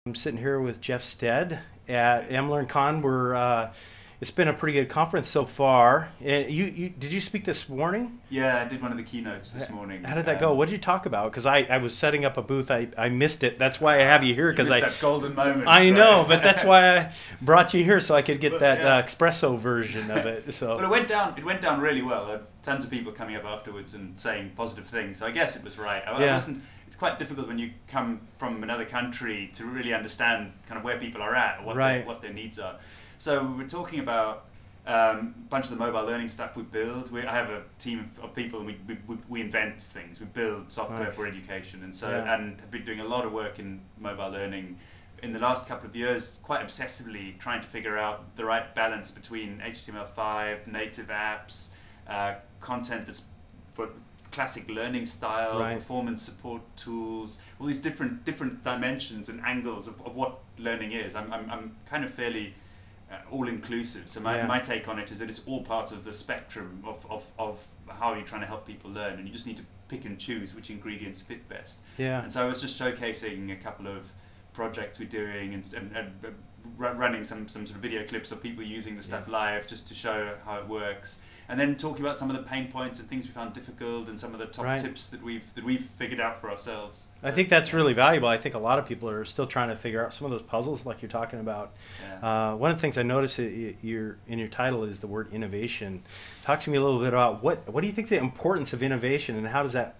I'm sitting here with Geoff Stead at mLearnCon. It's been a pretty good conference so far. Did you speak this morning? Yeah, I did one of the keynotes this morning. How did that go? What did you talk about? Because I was setting up a booth. I missed it. That's why I have you here. Because that golden moment. I know, but that's why I brought you here so I could get that espresso version of it. So well, it went down really well. Tons of people coming up afterwards and saying positive things. So I guess it was right. It's quite difficult when you come from another country to really understand kind of where people are at, or what their needs are. So we're talking about a bunch of the mobile learning stuff we build. I have a team of people, and we invent things. We build software for education, and and have been doing a lot of work in mobile learning in the last couple of years, quite obsessively trying to figure out the right balance between HTML5, native apps, content that's for classic learning style, performance support tools, all these different dimensions and angles of what learning is. I'm kind of fairly all-inclusive. So my take on it is that it's all part of the spectrum of how you're trying to help people learn, and you just need to pick and choose which ingredients fit best. And so I was just showcasing a couple of projects we're doing and running some sort of video clips of people using the stuff live, just to show how it works. And then talking about some of the pain points and things we found difficult, and some of the top tips that we've figugured out for ourselves. I think that's really valuable. I think a lot of people are still trying to figure out some of those puzzles, like you're talking about. One of the things I noticed in your title is the word innovation. Talk to me a little bit about what do you think the importance of innovation, and how does that?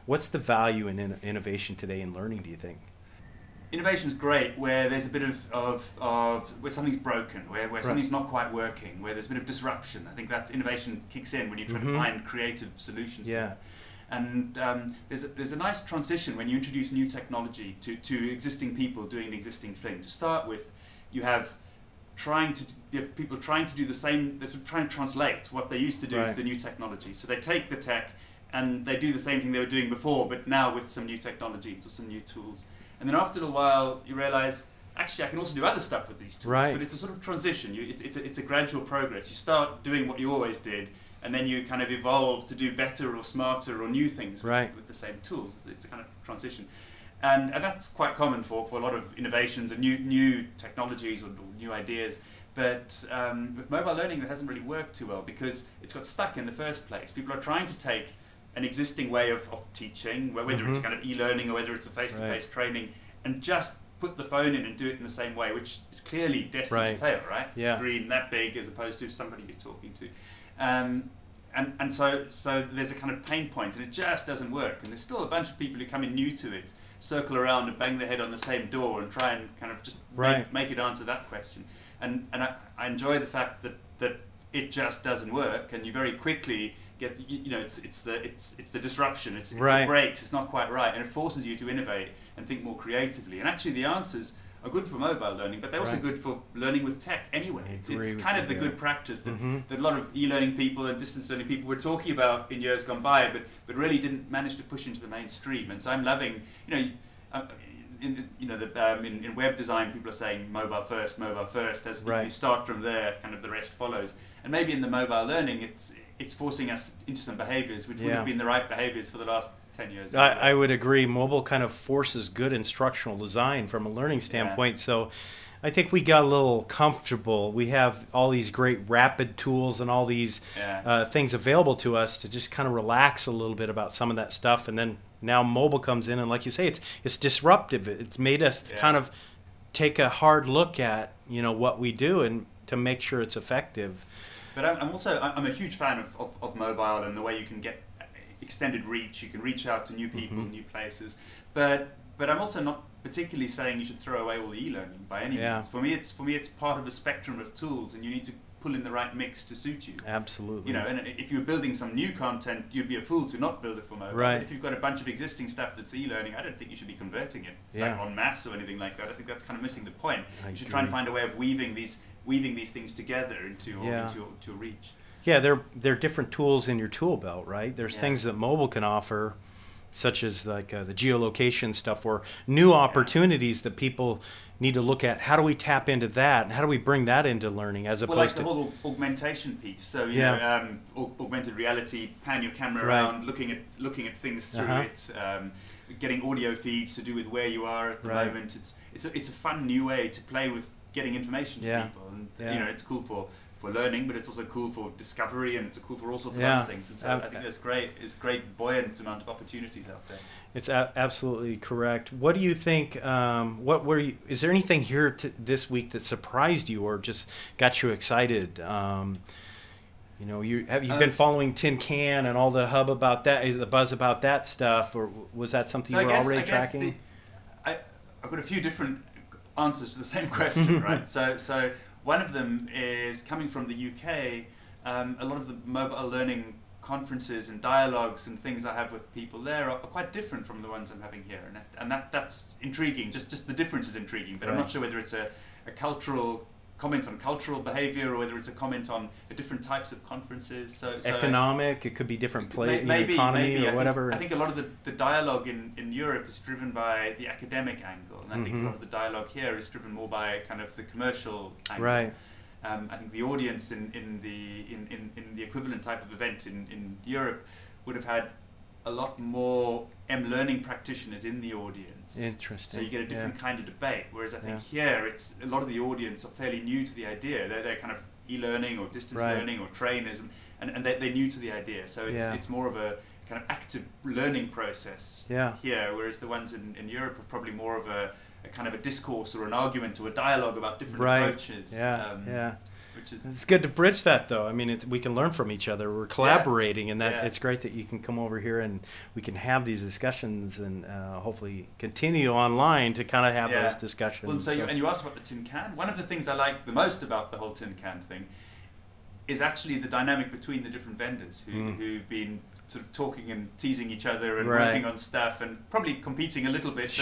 What's the value in innovation today in learning, do you think? Innovation's great where there's a bit of where something's broken, where something's not quite working, where there's a bit of disruption. I think that's innovation kicks in when you're trying to find creative solutions to it. And there's a nice transition when you introduce new technology to existing people doing the existing thing. To start with, you have people trying to do the same, they're sort of trying to translate what they used to do to the new technology. So they take the tech and they do the same thing they were doing before, but now with some new technologies or some new tools. And then after a while, you realize, actually, I can also do other stuff with these tools. But it's a sort of transition. It's a gradual progress. You start doing what you always did, and then you kind of evolve to do better or smarter or new things with the same tools. It's a kind of transition. And that's quite common for a lot of innovations and new technologies or new ideas. But with mobile learning, that hasn't really worked too well, because it's got stuck in the first place. People are trying to take an existing way of teaching, whether it's kind of e-learning or whether it's a face-to-face training, and just put the phone in and do it in the same way, which is clearly destined to fail, right? Screen that big as opposed to somebody you're talking to. And so there's a kind of pain point, and it just doesn't work. And there's still a bunch of people who come in new to it, circle around and bang their head on the same door and try and kind of just make it answer that question. And I enjoy the fact that it just doesn't work, and you very quickly get, it's the disruption, it breaks, it's not quite right, and it forces you to innovate and think more creatively. And actually the answers are good for mobile learning, but they're also good for learning with tech anyway. It's kind of the good practice that a lot of e-learning people and distance learning people were talking about in years gone by, but really didn't manage to push into the mainstream. And so I'm loving, in web design, people are saying mobile first, as if you start from there, kind of the rest follows. And maybe in the mobile learning, it's forcing us into some behaviors which would have been the right behaviors for the last 10 years. I would agree. Mobile kind of forces good instructional design from a learning standpoint. So I think we got a little comfortable. We have all these great rapid tools and all these things available to us to just kind of relax a little bit about some of that stuff. And then now mobile comes in, and like you say, it's disruptive. It's made us kind of take a hard look at what we do and to make sure it's effective. But I'm a huge fan of mobile and the way you can get extended reach. You can reach out to new people, new places. But I'm also not particularly saying you should throw away all the e-learning by any means. For me, it's part of a spectrum of tools, and you need to pull in the right mix to suit you. Absolutely. And if you're building some new content, you'd be a fool to not build it for mobile. But if you've got a bunch of existing stuff that's e-learning, I don't think you should be converting it en masse or anything like that. I think that's kind of missing the point. You should try and find a way of weaving these things together into your reach. Yeah, they're different tools in your tool belt, right? There's things that mobile can offer, such as like the geolocation stuff, or new opportunities that people need to look at. How do we tap into that, and how do we bring that into learning as opposed to the whole augmentation piece? So augmented reality, pan your camera around, looking at things through it. getting audio feeds to do with where you are at the moment. It's a fun new way to play with getting information to people, and you know, it's cool for learning, but it's also cool for discovery, and it's cool for all sorts of other things. And so I think that's great. It's great buoyant amount of opportunities out there. It's absolutely correct. What do you think? Is there anything here this week that surprised you or just got you excited? You know, have you been following Tin Can and all the hub about that, the buzz about that stuff, or was that something you were already tracking? I've got a few different answers to the same question, right? So one of them is coming from the UK. A lot of the mobile learning conferences and dialogues and things I have with people there are quite different from the ones I'm having here, and that's intriguing. Just the difference is intriguing, but I'm not sure whether it's a cultural comment on cultural behavior or whether it's a comment on the different types of conferences. So economic, it could be different maybe, economy or whatever. I think a lot of the dialogue in Europe is driven by the academic angle, and I think a lot of the dialogue here is driven more by kind of the commercial angle. Right. I think the audience in the equivalent type of event in Europe would have had a lot more mLearning practitioners in the audience. Interesting. So you get a different kind of debate. Whereas I think here, it's a lot of the audience are fairly new to the idea. They're kind of e-learning or distance learning or trainers, and they're new to the idea. So it's more of a kind of active learning process here. Whereas the ones in Europe are probably more of a kind of a discourse or an argument or a dialogue about different approaches. Which is it's good to bridge that, though. I mean, we can learn from each other. We're collaborating, and it's great that you can come over here and we can have these discussions and hopefully continue online to kind of have those discussions. Well, so you asked about the Tin Can. One of the things I like the most about the whole Tin Can thing is actually the dynamic between the different vendors who've been sort of talking and teasing each other and working on stuff and probably competing a little bit,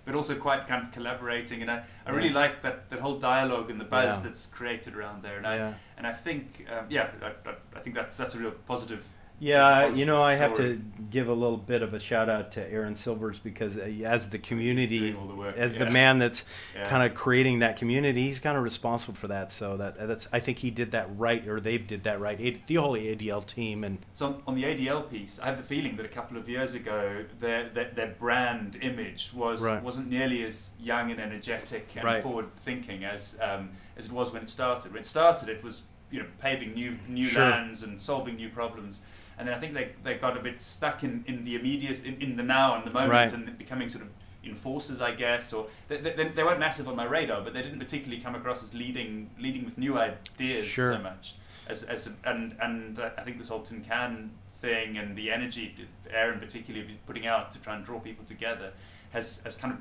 but also quite kind of collaborating. And I really like that whole dialogue and the buzz that's created around there. And I think I think that's a real positive. Yeah, you know, I have to give a little bit of a shout out to Aaron Silvers, because as the community, the man that's kind of creating that community, he's kind of responsible for that. So that's I think he did that right, or they did that right. The whole ADL team. And so on the ADL piece, I have the feeling that a couple of years ago, their brand image wasn't nearly as young and energetic and forward thinking as it was when it started. When it started, it was, you know, paving new lands and solving new problems. And then I think they got a bit stuck in the immediate, in the now and the moment, and becoming sort of enforcers, I guess. Or they weren't massive on my radar, but they didn't particularly come across as leading with new ideas so much. And I think this whole Tin Can thing and the energy Aaron particularly putting out to try and draw people together has kind of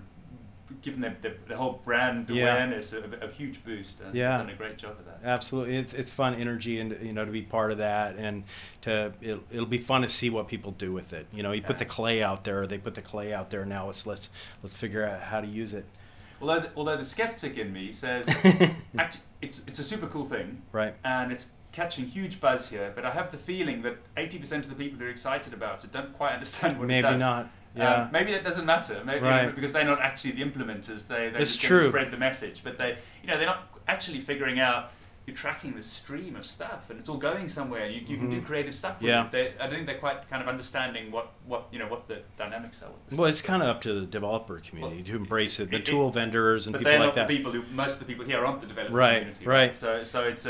given the whole brand awareness a huge boost, and done a great job of that. Absolutely, it's fun energy, and you know, to be part of that, and it'll be fun to see what people do with it. You know, you put the clay out there, or they put the clay out there. Now let's figure out how to use it. Although the skeptic in me says, actually, it's a super cool thing, right? And it's catching huge buzz here. But I have the feeling that 80% of the people who are excited about it don't quite understand what it does. Maybe not. Yeah. Maybe that doesn't matter. Maybe because they're not actually the implementers. They're just going to spread the message. But they're not actually figuring out. You're tracking this stream of stuff, and it's all going somewhere. And you can do creative stuff with it. I think they're quite kind of understanding what the dynamics are. With it's kind of up to the developer community to embrace it. The tool vendors and people like that. But they're not the people most of the people here aren't the developer community. Right. So it's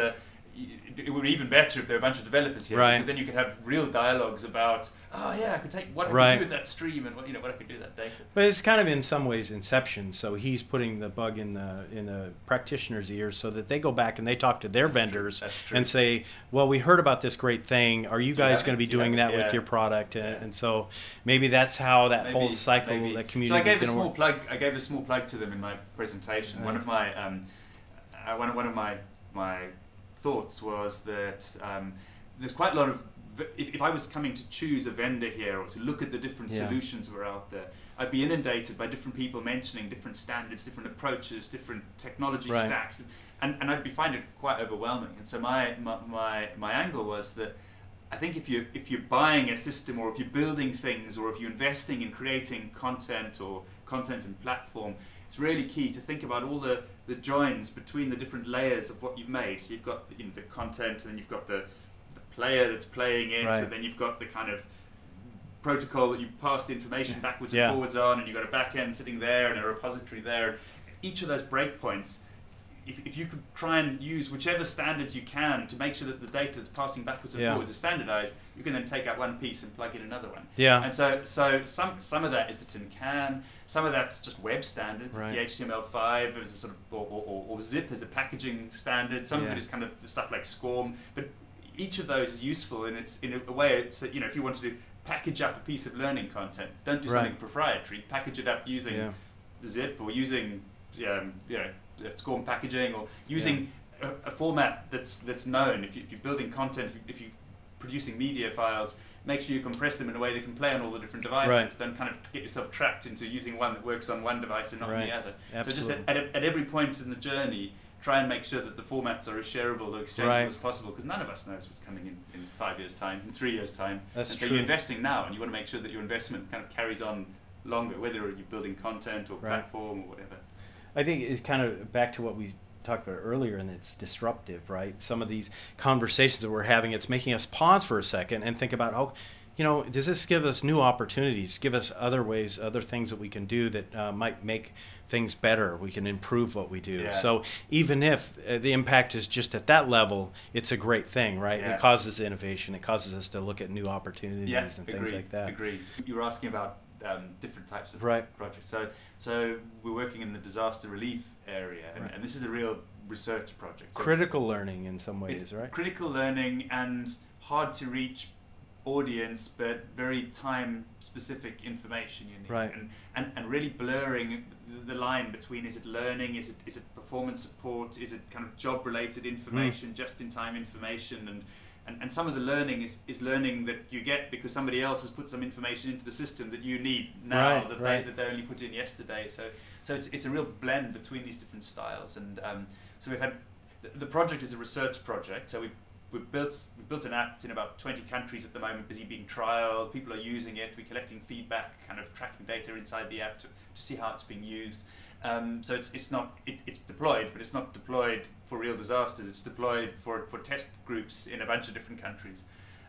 it would be even better if there were a bunch of developers here, because then you could have real dialogues about, I could take what I could do with that stream and what I could do with that data. But it's kind of in some ways inception. So he's putting the bug in the practitioner's ears so that they go back and they talk to their vendors and say, well, we heard about this great thing. Are you guys going to be doing that with your product? And so maybe that's how that whole cycle, that community. So I gave a small plug. I gave a small plug to them in my presentation. One of my thoughts was that there's quite a lot of, if I was coming to choose a vendor here or to look at the different solutions that were out there, I'd be inundated by different people mentioning different standards, different approaches, different technology stacks, and I'd be finding it quite overwhelming. And so my angle was that I think if you're buying a system, or if you're building things, or if you're investing in creating content and platform, it's really key to think about all the joins between the different layers of what you've made. So you've got the content, and then you've got the player that's playing it, and then you've got the kind of protocol that you pass the information backwards and forwards on, and you've got a back end sitting there and a repository there. Each of those breakpoints, if you could try and use whichever standards you can to make sure that the data that's passing backwards and forwards is standardized, you can then take out one piece and plug in another one. Yeah. And so some of that is the tin can, some of that's just web standards. It's the HTML5 as a sort of, or zip as a packaging standard. Some of it is kind of the stuff like SCORM, but each of those is useful, and it's in a way. It's, you know, if you want to package up a piece of learning content, don't do something proprietary. Package it up using zip or using SCORM packaging, or using a format that's known. If you're building content, if you're producing media files, make sure you compress them in a way that can play on all the different devices. Don't kind of get yourself trapped into using one that works on one device and not on the other. Absolutely. So just at every point in the journey, try and make sure that the formats are as shareable or exchangeable as possible, because none of us knows what's coming in 5 years' time, in 3 years' time. That's and true. So you're investing now, and you want to make sure that your investment kind of carries on longer, whether you're building content or platform or whatever. I think it's kind of back to what we talked about earlier, and it's disruptive, right? Some of these conversations that we're having, it's making us pause for a second and think about, oh, you know, does this give us new opportunities, give us other ways, other things that we can do that might make things better, we can improve what we do. So even if the impact is just at that level, it's a great thing, right? It causes innovation, it causes us to look at new opportunities and things like that. Agreed. You were asking about different types of projects. So we're working in the disaster relief area, and this is a real research project. So critical learning in some ways, right? Critical learning and hard to reach audience, but very time-specific information you need, and really blurring the line between, is it learning, is it performance support, is it kind of job-related information, just-in-time information, and some of the learning is learning that you get because somebody else has put some information into the system that you need now that they only put in yesterday. So it's a real blend between these different styles, and so we've had the project is a research project. So we've built an app. It's in about 20 countries at the moment, busy being trialed. People are using it. We're collecting feedback, kind of tracking data inside the app to see how it's being used. So it's deployed, but it's not deployed for real disasters. It's deployed for test groups in a bunch of different countries.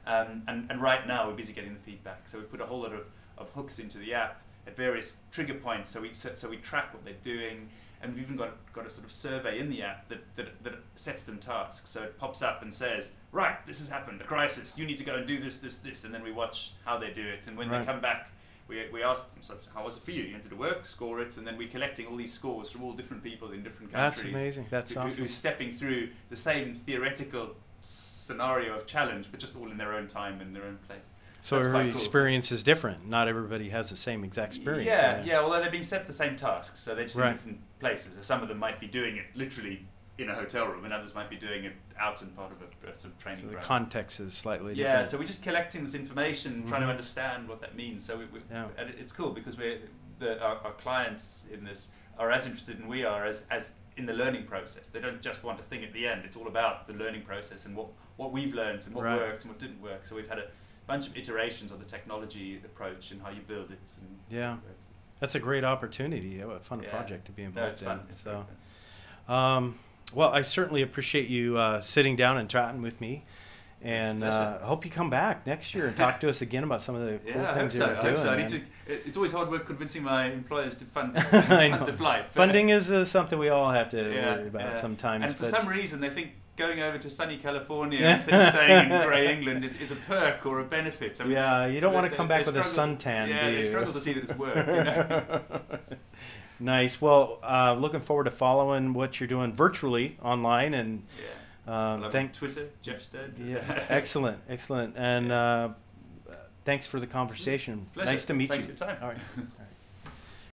And right now we're busy getting the feedback. So we've put a whole lot of hooks into the app at various trigger points. So we track what they're doing. And we've even got a sort of survey in the app that sets them tasks. So it pops up and says, right, this has happened, a crisis, you need to go and do this, and then we watch how they do it. And when they come back, we ask them, so how was it for you? You entered a work, score it, and then we're collecting all these scores from all different people in different countries. That's amazing. That's awesome. Who's stepping through the same theoretical scenario of challenge, but just all in their own time and their own place. So every experience is different. Not everybody has the same exact experience. Yeah. Although they're being set the same tasks, so they're just in different places. So some of them might be doing it literally in a hotel room, and others might be doing it out in part of a sort of training ground. The context is slightly different. Yeah, so we're just collecting this information, trying to understand what that means. So and it's cool because our clients in this are as interested in we are as in the learning process. They don't just want a thing at the end. It's all about the learning process and what we've learned and what worked and what didn't work. So we've had a bunch of iterations of the technology approach and how you build it. And that's a great opportunity. A fun project to be involved it's fun. in. So, well, I certainly appreciate you sitting down and chatting with me, and I hope you come back next year and talk to us again about some of the cool things you're doing. I hope so. It's always hard work convincing my employers to fund the flight. Funding is something we all have to worry about sometimes. And for some reason, they think going over to sunny California instead of staying in grey England is a perk or a benefit. I mean, you don't want to come back with a suntan. Yeah, they struggle to see that it's work. You know? Nice. Well, looking forward to following what you're doing virtually online, and Twitter, Geoff Stead. Yeah, excellent, and thanks for the conversation. Pleasure. Nice to meet Thanks you. for your time. All right.